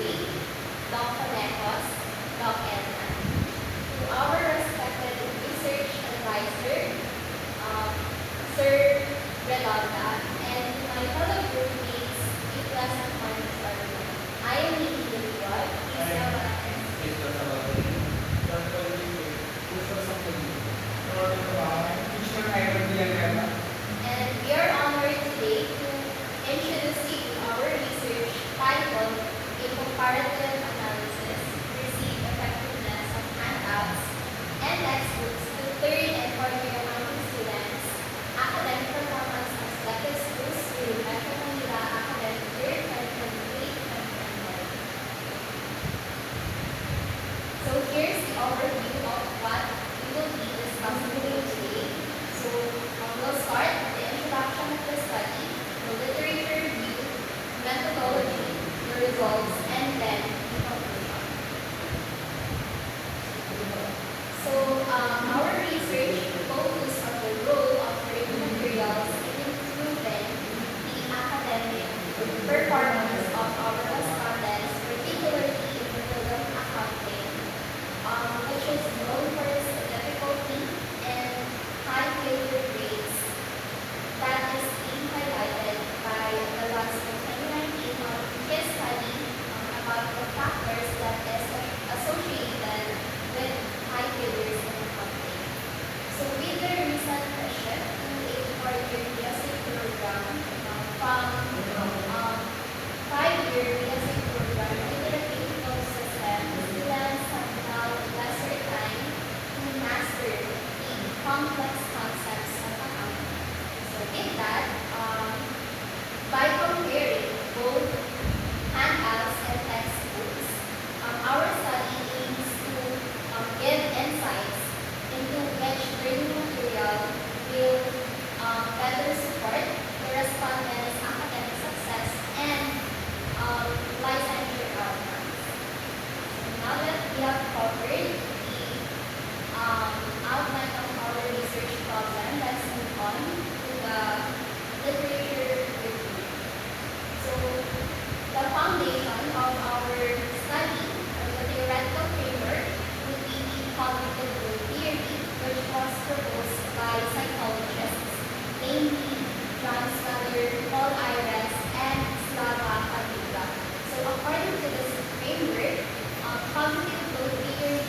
Louie, Doc Conecos, Doc Edna. To our respected research advisor, um, Sir Redonda, and to my fellow groupmates, a pleasant morning to everyone. I am Nikki Diliwa. Please go ahead. And we are honored today to introduce you to our research titled A Comparative Analysis, Perceived Effectiveness of Handouts and Textbooks to third and fourth year accounting students, academic performance of selected schools through Metro Manila Academic Year 2023-2024. So here's the overview of what we will be discussing today. So we'll start with the introduction of the study, the literature review, methodology, the results, and then the conclusion. So our research focused on the role of curriculum materials in improving the academic performance of our respondents, particularly in the field of accounting, which is known for its difficulty and high failure rates that is being highlighted by the last 2019 case study about the factors that is associated with high failures in accounting. So with the recent shift to a four-year BSc program from 5-year BSc program to the critical system, students have now lesser time to master the complex concepts of accounting. So in that, by comparing both handouts and textbooks, our study aims to give insights into which learning material will better support the respondents' academic success and licensure outcomes. So now that we have covered the outline of our research problem, let's move on to the literature review. So the foundation of our study, or the theoretical framework, would be the cognitive growth theory, which was proposed by psychologists, namely John Sculler, Paul Ayres, and Slava Padula. So according to this framework, cognitive growth theory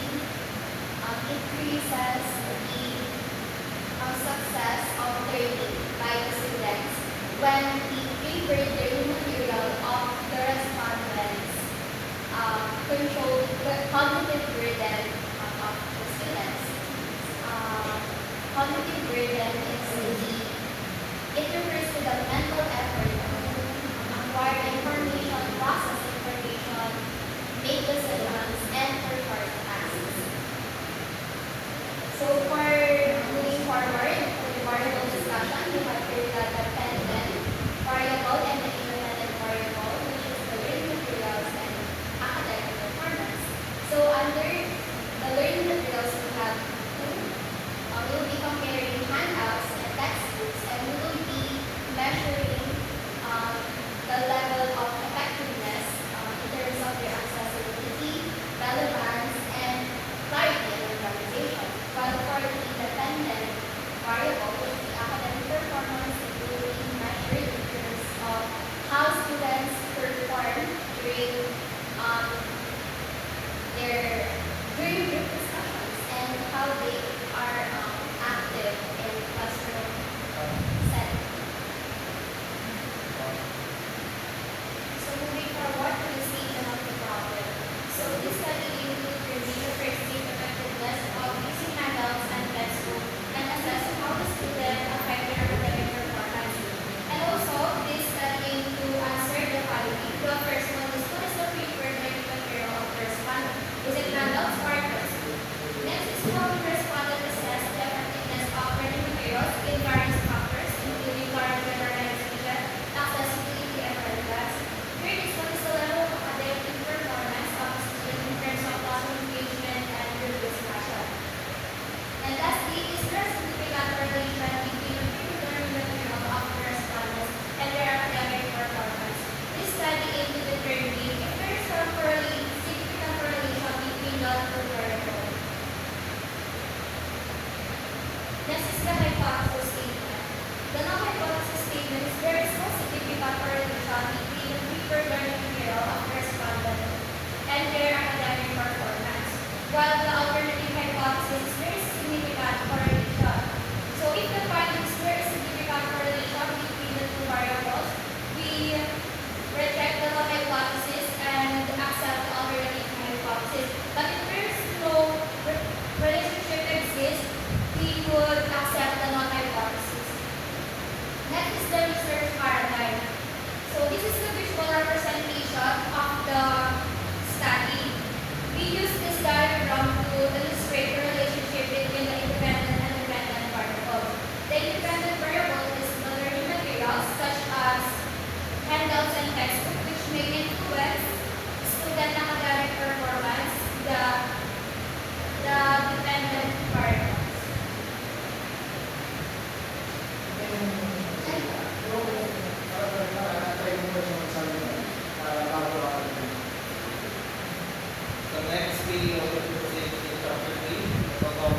we open to proceed in chapter 3 about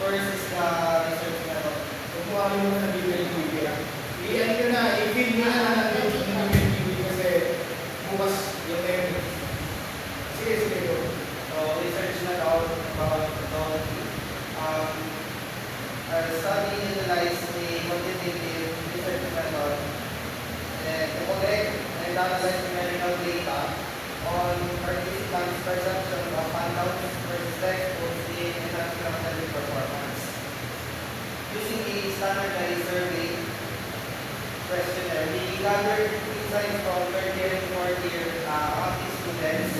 first is the research method. Kung kuhanin mo na bibig yung bibig. I-ano nyo na, i-feed nyo na ng bibig kasi bukas yung memory. Sige, sige go. So research method about methodology. Study analyze the quantitative research method and to collect and analyze numerical data on participants' perception of handouts versus textbooks in enhanced academic performance. Using a standardized survey questionnaire, we gathered insights from third year and fourth year OTI students,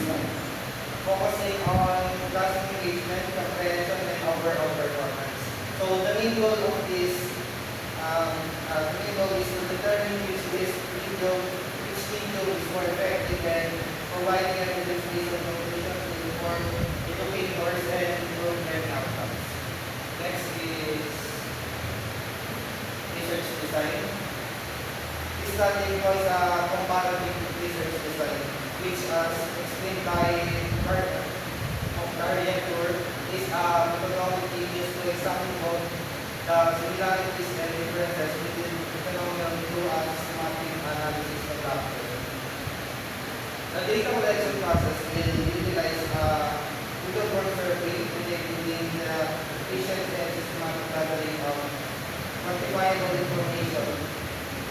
focusing on class engagement, comprehension, and overall performance. So the main goal of this, is to determine which video is more effective and providing evidence-based conclusions to inform educators and improve learning outcomes. Next is research design. This study was a comparative research design, which as explained by Darian Tour, is a methodology used to examine both the similarities and differences between the phenomenon through a systematic analysis of data. The data collection process will utilize a Google Form survey predicting the efficient and systematic gathering of quantifiable information.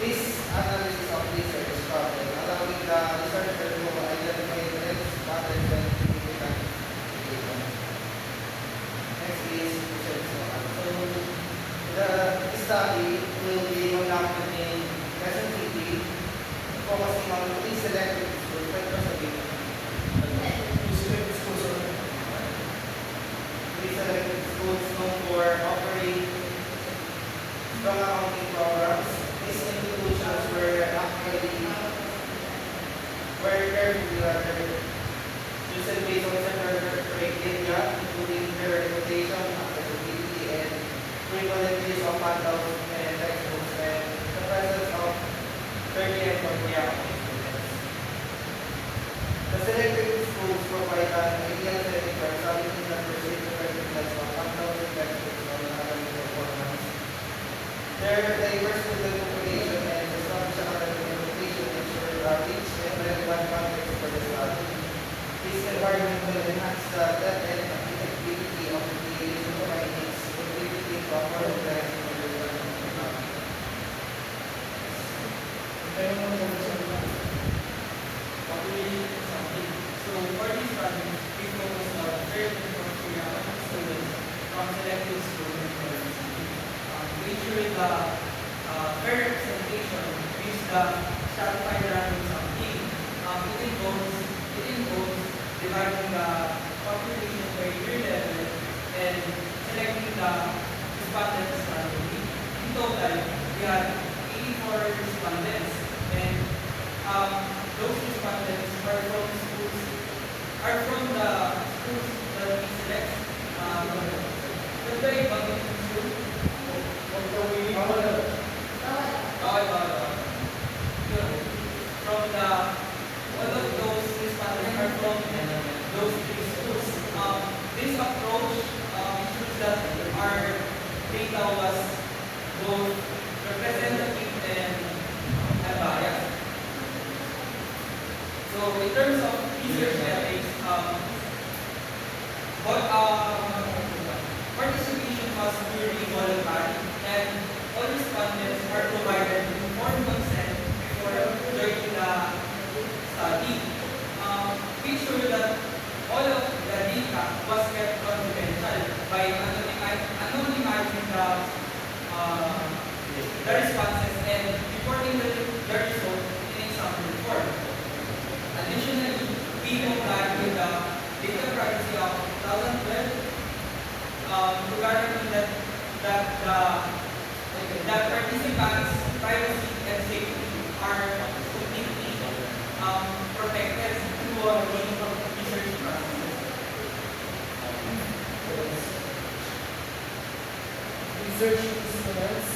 This analysis of research problem allowing the researcher to identify trends, patterns, and significant data. Next is research model. So the study will be conducted in Quezon City, focusing on three selected schools. Three selected schools known for offering strong accounting programs. These institutions were carefully chosen based on certain criteria, including their reputation, accessibility, and frequent use of handouts and textbooks, and the presence of 30 and 40 accounting students. The selected schools provide an ideal setting for examining the perceived effectiveness of handouts and textbooks on academic performance. Their diverse student population and established academic reputation ensure a rich and relevant context for the study. This environment will enhance the depth and applicability of the research findings, contributing to a more comprehensive understanding of the topic. Tayo mo na sa mga. Population something. So for this study, we focus on certain criteria of students from selected schools in Quezon City. To ensure the fair representation with the stratified ranking something. It involves dividing the population by year level and selecting the respondents randomly. In total, we had 84 respondents, and those respondents are from the schools that we select. But very important school. From the all of those respondents are from those three schools. This approach ensures that our data was both representative and unbiased. So in terms of research ethics, participation was purely voluntary, and all respondents are provided informed consent before joining the study. We ensure that all of the data was kept confidential by anonymizing the responses and reporting the result in example form. Additionally, we complied with the Data Privacy Act 2012 to guarantee that participants' privacy and safety are completely protected through our research process. Research instruments.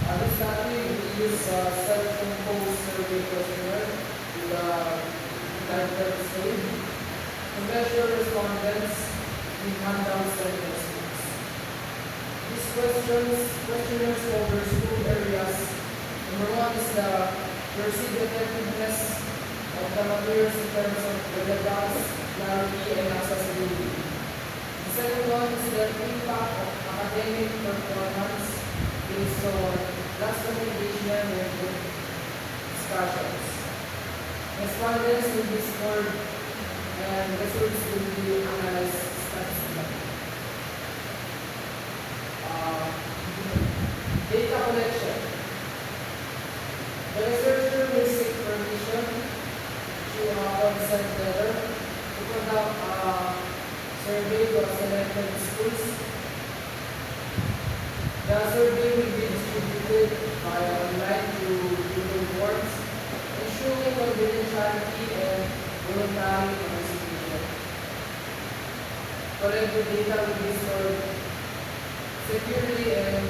This study we use self-composed survey questionnaire with a type stage. to measure respondents in handouts and textbooks. These questionnaires cover school areas. Number one is the perceived effectiveness of the materials in terms of relevance, clarity, and accessibility. The second one is the impact of academic performance based on classroom engagement and group discussions. Respondents will be scored and results will be analyzed statistically. Data collection. The researcher will seek permission to a consent letter to conduct a survey to selected schools. The survey will be distributed by online to Google Forms, ensuring confidentiality and voluntary participation. Collected data will be stored securely and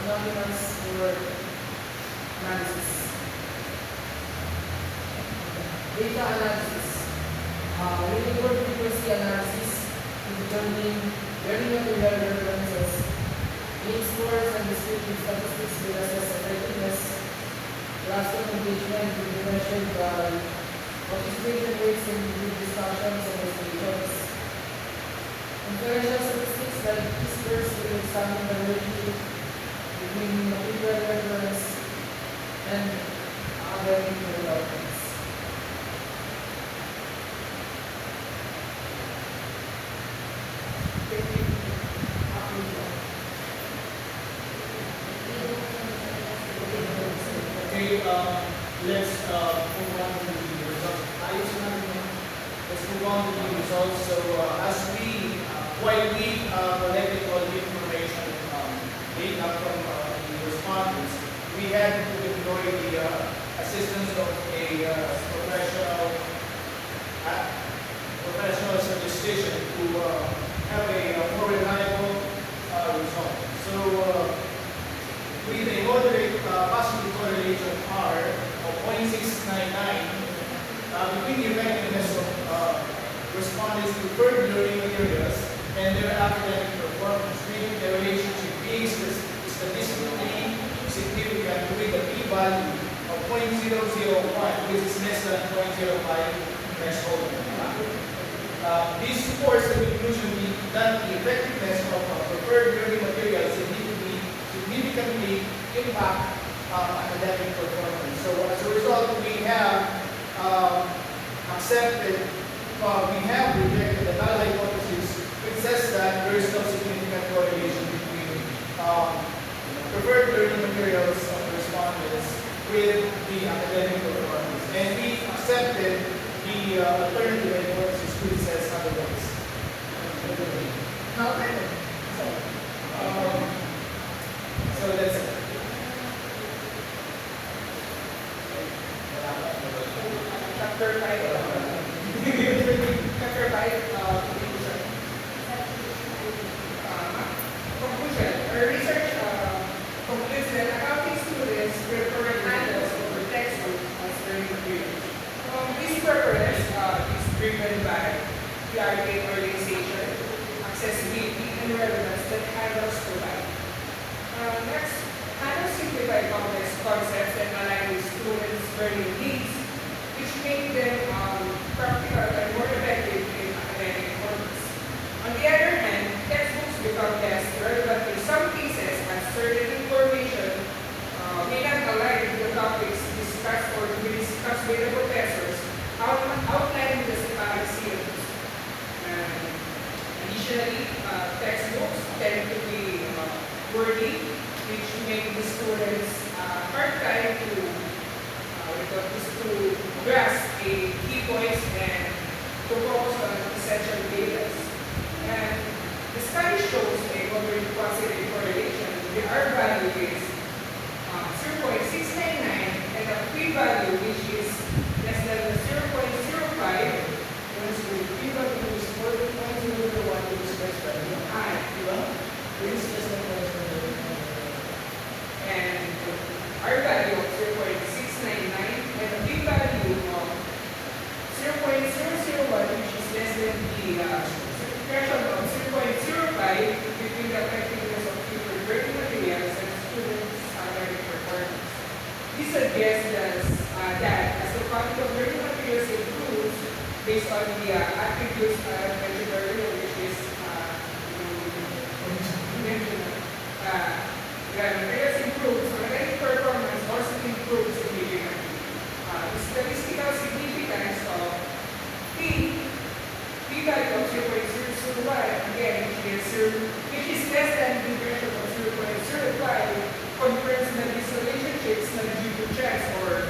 anonymous for analysis. Data analysis. Real-world frequency analysis to determine learning material references. Mean scores and descriptive statistics will assess effectiveness. Classroom engagement will be measured by participation rates in group discussions and presentations. Inferential statistics like whispers will examine the relationship between material reference and academic developments. Okay, let's move on to the results. Let's move on to the results. So, while we collected all the information data from the respondents, we had to employ the assistance of a professional statistician to have a more reliable result. So, with a moderate positive correlation R of 0.699 between the effectiveness of respondents to preferred learning materials and their academic performance, meaning the relationship being statistically significant with a p-value of 0.001, which is less than 0.05 threshold. This supports the conclusion that the effectiveness of preferred learning materials significantly impact academic performance. So as a result, we have rejected the null hypothesis, which says that there is no significant correlation between preferred learning materials of the respondents with the academic performance. And we accepted the alternative hypothesis, which says otherwise. So that's it. Chapter 5. Chapter 5, conclusion. Conclusion. Our research concludes that accounting students prefer handles over textbook as learning materials. This preference is driven by clarity and organization, accessibility, and relevance that handles provide. Next, handles simplify complex concepts and align with students' learning needs, which make them practical and more effective in academic purpose. On the other hand, textbooks become less relevant in some cases as certain information may not align with the topics discussed or to be discussed by the professors outlining the syllabus. Additionally, textbooks tend to be wordy, which make the students hard time to grasp the key points and to focus on essential data. And the study shows a very positive correlation. The R value is 0.699 and the p-value, which is less than 0.05. Once the p-value is 4.001, which is less than which is less than 0.001. And R value of 0.699 and the p-value of 0.001, which the threshold of 0.05 between the effectiveness of future learning materials and students' academic performance. This suggests that as the quality of learning materials improves based on the attributes mentioned earlier, which is materials improves, academic performance also improves significantly. The statistical significance of p-value of 0.001, again, which is less than the threshold of 0.05, confirms that these relationships not due to chance or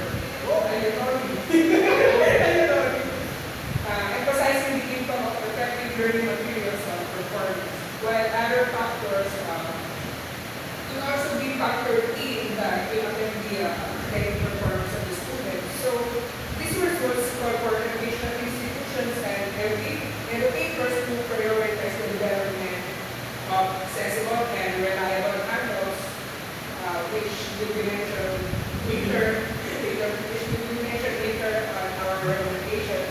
emphasizing the impact of effective learning materials on performance, while other factors can also be factored in that will affect the academic performance of the student. So these results call for educational institutions and educators to prioritize the development of accessible and reliable handles, which will be mentioned later on our recommendations.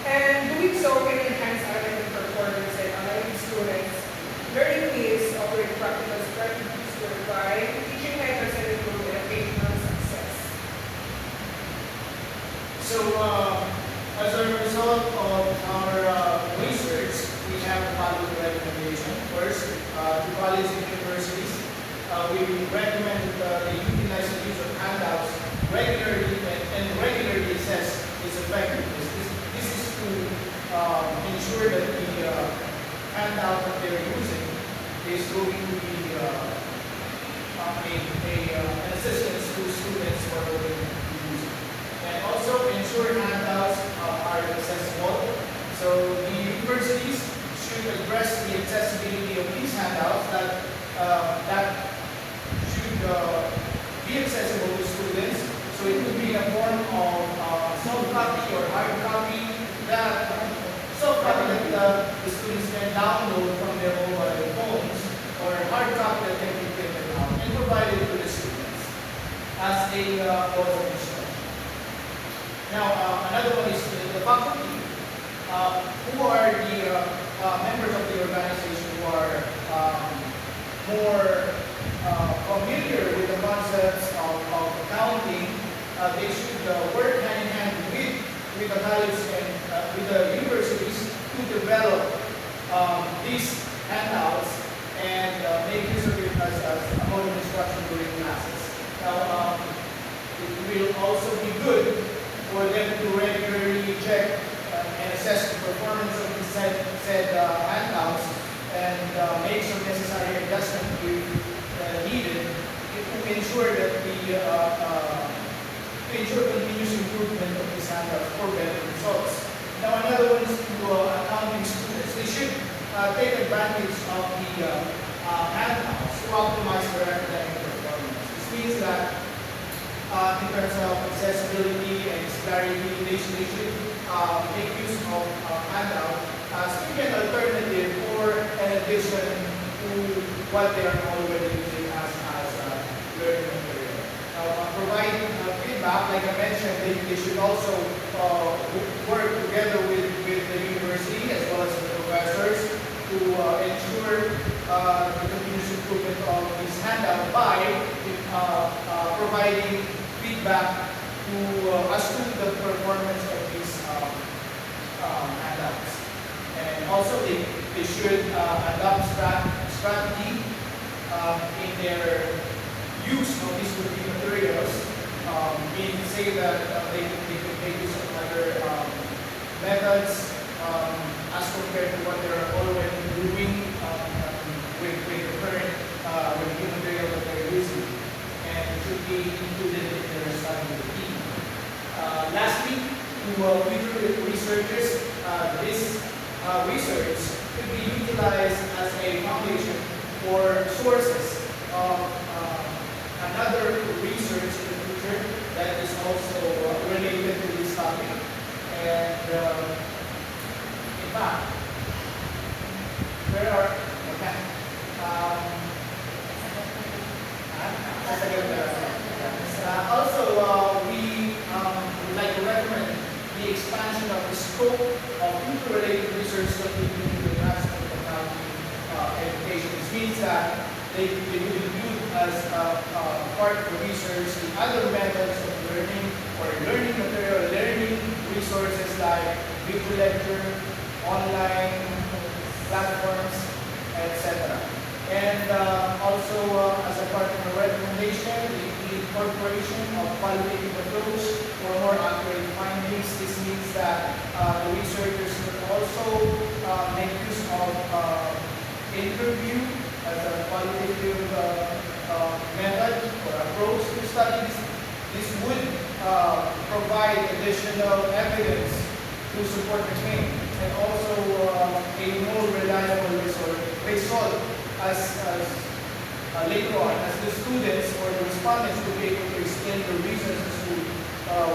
And doing so can enhance academic performance and allowing students learning ways, operate practical strategies to refine teaching methods and improve educational success. So, as a result of our research, we have the following recommendation. First, to colleges and universities, we recommend they utilize the use of handouts regularly and regularly assess its effectiveness. This is to ensure that the handout that they're using is going to be an assistance to students who are going to use it. And also ensure handouts are accessible. So the universities should address the accessibility of these handouts that should be accessible to students. So it could be in a form of soft copy or hard copy that the students can download from their mobile phones, or hard copy that can be printed out and provided to the students as a course of instruction. Now, another one is the faculty, who are the members of the organization who are more familiar with the concepts of accounting. They should work hand in hand with the colleges and with the universities to develop these handouts and make use of it as a mode of instruction during classes. Now, it will also be good for them to regularly check and assess the performance of the said handouts and make some necessary adjustment if needed to ensure that to ensure continuous improvement of these handouts for better results. Now, another one is to accounting students. They should take advantage of the handouts to optimize their academic performance. This means that in terms of accessibility and clarity, they should make use of handout as an alternative or an addition to what they are already using as learning material. Now, providing feedback, like I mentioned, they should also work together with the university as well as the professors to ensure the continuous improvement of this handout by providing feedback to as to the performance of these handouts. And also they should adopt strategy in their use of these materials, meaning to say that they could make use of other methods as compared to what they're already doing with the current review material that they're using, and it should be included in their study routine. Lastly, to future researchers, this research could be utilized as a foundation for sources of another research in the future that is also related to this topic. And in fact, there are also we would like to recommend the expansion of the scope of future related research that achieving the Master of Accounting education. This means that they will be viewed as part of the research in other methods of learning or learning material, learning resources like video lecture, online platforms, etc. And also, as a part of the recommendation, the incorporation of qualitative approach for more accurate findings. This means that the researchers will also make use of interview as a qualitative method or approach to studies. This would provide additional evidence to support the claim and also a more reliable result as later on as the students or the respondents will be able to explain the reasons as to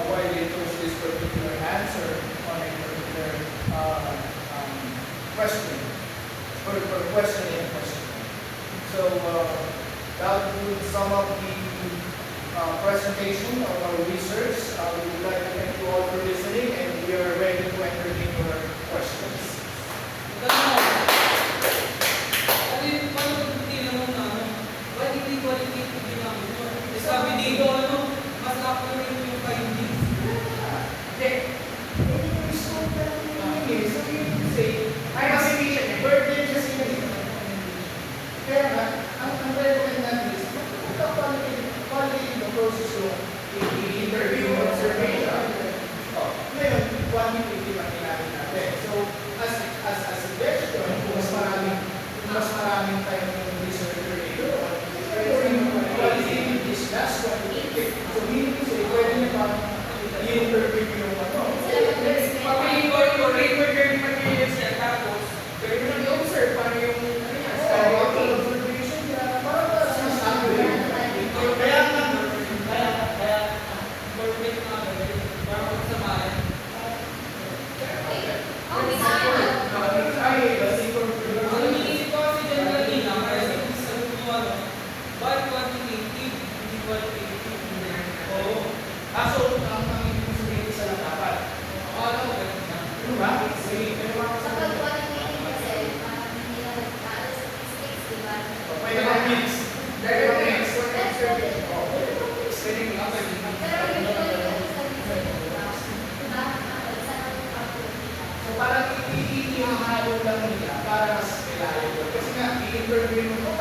why they chose this particular answer on a particular question or questioning question. So that would sum up the presentation of our research. We would like to thank you all for listening, and we are ready to entertain your questions. Sabi dito, mas accurate yung findings. Hindi. So you can say, ay, kasi mission eh. Birthday siya siya. Kaya nga, ang recommend natin is, quality the process yung interview or observation. Ngayon, quantitative ang kailangan natin. So, as a suggestion, kung mas maraming time yung researcher dito, qualitative is less quantitative. So, meaning to say, pwede na ba i-interview yung ano? Pag-i-rate mo learning materials niya, tapos, pwede mo nang i-observe paano yung Observation niya, para sa accurate. Kaya perfect na para magsamahan. Ang iniisip ko kasi dyan kanina, kasi sabi mo why quantitative, hindi qualitative. Oo. So, ang ibig sabihin sa dapat. Ano, ganun na. Ano ba? Sige, pero Sa pag-qualitative kasi, hindi na statistics, di ba? pwede ba mix? direct mix. That's what it is. Pwede nga ba? Pero hindi ko yung sa research, di ba? Diba? Saan ang pag-qualitative? So, parang ihahalo lang nila para mas reliable. Kasi nga, i-interview mo